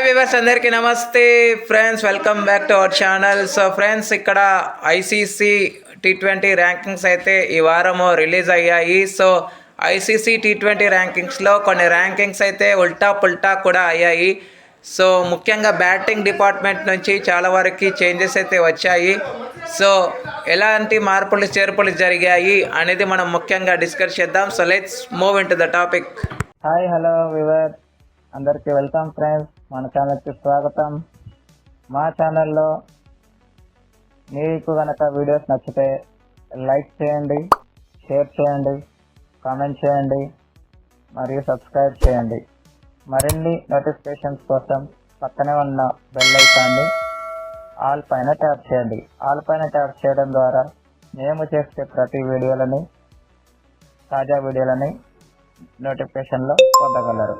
Viewers అందరికీ నమస్తే friends, welcome back to our channel. So friends, ఇక్కడ ఐసీసీ T20 ర్యాంకింగ్స్ అయితే ఈ వారము రిలీజ్ అయ్యాయి. సో ఐసీసీ T20 ర్యాంకింగ్స్లో కొన్ని ర్యాంకింగ్స్ అయితే ఉల్టా పుల్టా కూడా అయ్యాయి. సో ముఖ్యంగా బ్యాటింగ్ డిపార్ట్మెంట్ నుంచి చాలా వరకు చేంజెస్ అయితే వచ్చాయి. సో ఎలాంటి మార్పులు చేర్పులు జరిగాయి అనేది మనం ముఖ్యంగా డిస్కస్ చేద్దాం. So let's move in to the topic. Hi hello viewers, అందరికీ వెల్కమ్ ఫ్రెండ్స్. మన ఛానల్కి స్వాగతం. మా ఛానల్లో మీకు కనుక వీడియోస్ నచ్చితే లైక్ చేయండి, షేర్ చేయండి, కామెంట్ చేయండి మరియు సబ్స్క్రైబ్ చేయండి. మరిన్ని నోటిఫికేషన్స్ కోసం పక్కనే ఉన్న బెల్ ఐకాన్ని ఆల్ పైన ట్యాప్ చేయండి. ఆల్ పైన ట్యాప్ చేయడం ద్వారా మేము చేసే ప్రతి వీడియోలని, తాజా వీడియోలని నోటిఫికేషన్లో పొందగలరు.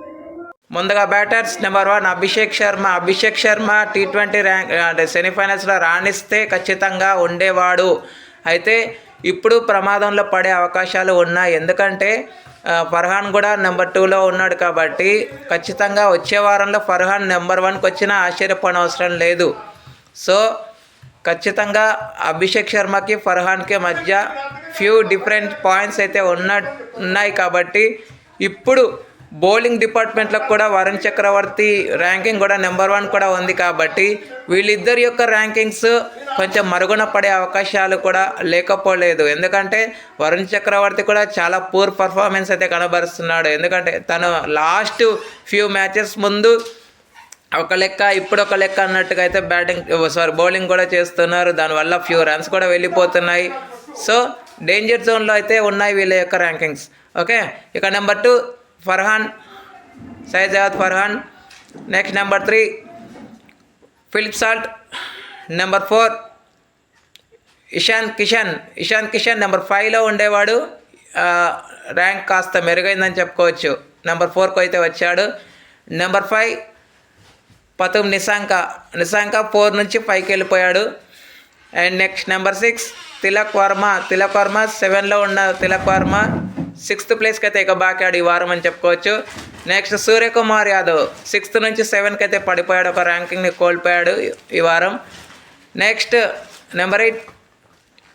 ముందుగా batters number 1 Abhishek Sharma T20 rank అంటే సెమీఫైనల్స్లో రాణిస్తే ఖచ్చితంగా ఉండేవాడు. అయితే ఇప్పుడు ప్రమాదంలో పడే అవకాశాలు ఉన్నాయి. ఎందుకంటే ఫర్హాన్ కూడా నెంబర్ 2లో ఉన్నాడు కాబట్టి ఖచ్చితంగా వచ్చే వారంలో ఫర్హాన్ నెంబర్ 1కి వచ్చినా ఆశ్చర్యపోనవసరం లేదు. సో ఖచ్చితంగా అభిషేక్ శర్మకి ఫర్హాన్కి మధ్య ఫ్యూ డిఫరెంట్ పాయింట్స్ అయితే ఉన్నాయి కాబట్టి ఇప్పుడు బౌలింగ్ డిపార్ట్మెంట్లో కూడా వరుణ్ చక్రవర్తి ర్యాంకింగ్ కూడా నెంబర్ 1 కూడా ఉంది కాబట్టి వీళ్ళిద్దరి యొక్క ర్యాంకింగ్స్ కొంచెం మరుగున పడే అవకాశాలు కూడా లేకపోలేదు. ఎందుకంటే వరుణ్ చక్రవర్తి కూడా చాలా పూర్ పర్ఫార్మెన్స్ అయితే కనబరుస్తున్నాడు. ఎందుకంటే తను లాస్ట్ ఫ్యూ మ్యాచెస్ ముందు ఒక లెక్క, ఇప్పుడు ఒక లెక్క అన్నట్టుగా అయితే బౌలింగ్ కూడా చేస్తున్నారు. దానివల్ల ఫ్యూ రన్స్ కూడా వెళ్ళిపోతున్నాయి. సో డేంజర్ జోన్లో అయితే ఉన్నాయి వీళ్ళ యొక్క ర్యాంకింగ్స్. ఓకే, ఇక number 2 Farhan, Syed Farhan. Next number 3 Philip Salt. Number 4 Ishan Kishan number 5లో ఉండేవాడు. ర్యాంక్ కాస్త మెరుగైందని చెప్పుకోవచ్చు. నెంబర్ 4కు అయితే వచ్చాడు. నెంబర్ 5 పతుమ్ నిశాంక 4 నుంచి 5కి వెళ్ళిపోయాడు. And next number 6 Tilak Varma 7లో ఉన్న తిలక్ వర్మ 6th ప్లేస్కి అయితే ఎగబాకాడు ఈ వారం అని చెప్పుకోవచ్చు. నెక్స్ట్ సూర్యకుమార్ యాదవ్ 6th నుంచి 7కి అయితే పడిపోయాడు, ఒక ర్యాంకింగ్ని కోల్పోయాడు ఈ వారం. Next number 8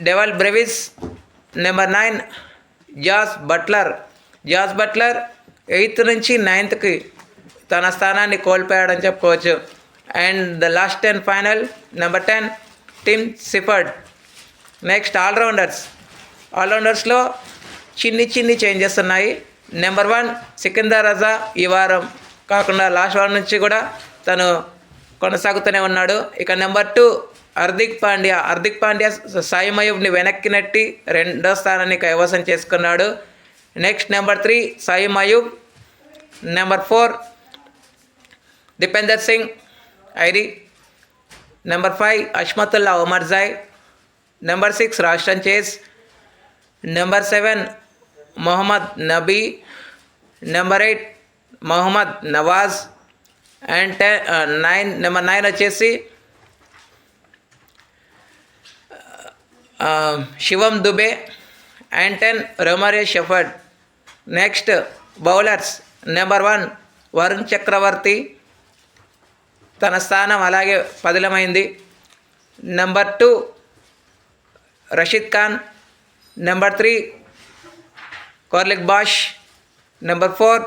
Dewald Brevis. Number 9 Jos Buttler 8th నుంచి 9thకి తన స్థానాన్ని కోల్పోయాడని చెప్పుకోవచ్చు. And the last 10 final number 10 Tim Seifert. Next ఆల్రౌండర్స్లో చిన్ని చేంజెస్ ఉన్నాయి. నెంబర్ 1 సికిందర్ రజా ఈ వారం కాకుండా లాస్ట్ వారం నుంచి కూడా తను కొనసాగుతూనే ఉన్నాడు. ఇక నెంబర్ 2 హార్దిక్ పాండ్యా సాయి మయూబ్ని వెనక్కి నెట్టి 2వ స్థానాన్ని కైవసం చేసుకున్నాడు. Next number 3 Saim Ayub. Number 4 Dipendra Singh Airee. Number 5 Azmatullah Omarzai. Number 6 Roston Chase. Number 7 Mohammad Nabi. Number 8 Mohammad Nawaz. And number 9 వచ్చేసి Shivam Dube. And 10 Romario Shepherd. Next bowlers number 1 Varun Chakravarthy, తన స్థానం అలాగే పదిలమైంది. Number 2 Rashid Khan. Number 3 Corbin Bosch. Number 4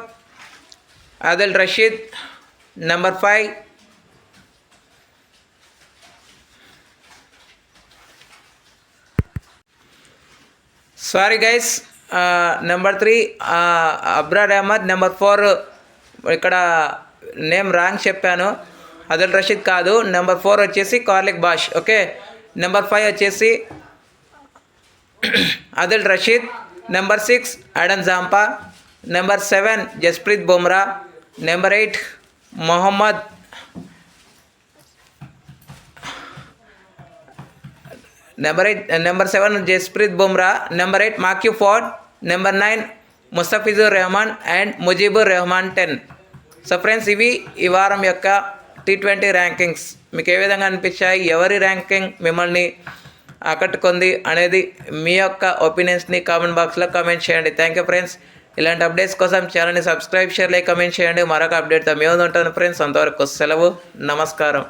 Adil Rashid. Number 5 sorry guys, number 3 Abrar Ahmed. Number 4 ఇక్కడ నేమ్ రాంగ్ చెప్పాను, ఆదిల్ రషీద్ కాదు. నెంబర్ 4 వచ్చేసి కార్లిక్ బాష్. ఓకే, నెంబర్ 5 వచ్చేసి Adil Rashid. Number 6 Adam Zampa. Number 7 Jasprit Bumrah. Number 8 Mohammad number 7 Jasprit Bumrah. Number 8 Matthew Forde. Number 9 Mustafizur Rahman and Mujeebur Rahman 10. So friends, ఇవి ఈ వారం యొక్క T20 ర్యాంకింగ్స్. మీకు ఏ విధంగా అనిపించాయి, ఎవరి ర్యాంకింగ్ మిమ్మల్ని ఆకట్టుకుంది అనేది మీ యొక్క ఒపీనియన్స్ని కామెంట్ బాక్స్లో కామెంట్ చేయండి. Thank you friends. ఇలాంటి అప్డేట్స్ కోసం ఛానల్ని సబ్స్క్రైబ్ షేర్ లైక్ కమెంట్ చేయండి. మరొక అప్డేట్తో మేము ఉంటాను ఫ్రెండ్స్. అంతవరకు సెలవు, నమస్కారం.